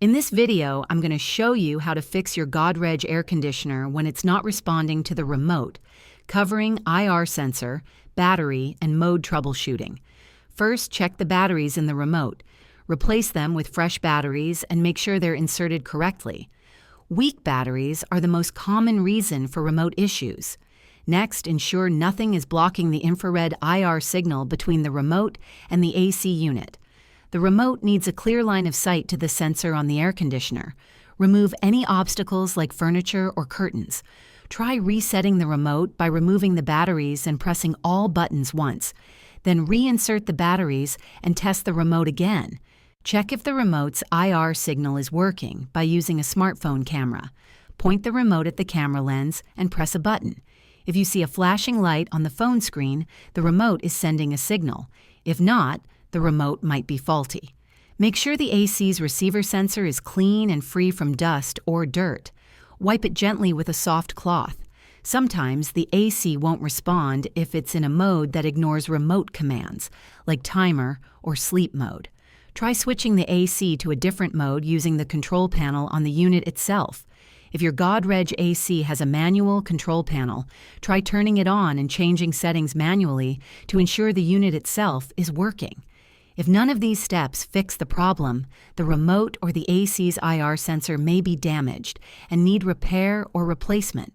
In this video, I'm going to show you how to fix your Godrej air conditioner when it's not responding to the remote, covering IR sensor, battery, and mode troubleshooting. First, check the batteries in the remote. Replace them with fresh batteries and make sure they're inserted correctly. Weak batteries are the most common reason for remote issues. Next, ensure nothing is blocking the infrared IR signal between the remote and the AC unit. The remote needs a clear line of sight to the sensor on the air conditioner. Remove any obstacles like furniture or curtains. Try resetting the remote by removing the batteries and pressing all buttons once. Then reinsert the batteries and test the remote again. Check if the remote's IR signal is working by using a smartphone camera. Point the remote at the camera lens and press a button. If you see a flashing light on the phone screen, the remote is sending a signal. If not, the remote might be faulty. Make sure the AC's receiver sensor is clean and free from dust or dirt. Wipe it gently with a soft cloth. Sometimes the AC won't respond if it's in a mode that ignores remote commands, like timer or sleep mode. Try switching the AC to a different mode using the control panel on the unit itself. If your Godrej AC has a manual control panel, try turning it on and changing settings manually to ensure the unit itself is working. If none of these steps fix the problem, the remote or the AC's IR sensor may be damaged and need repair or replacement.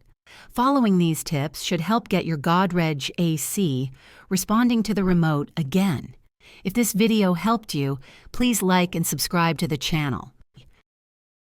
Following these tips should help get your Godrej AC responding to the remote again. If this video helped you, please like and subscribe to the channel.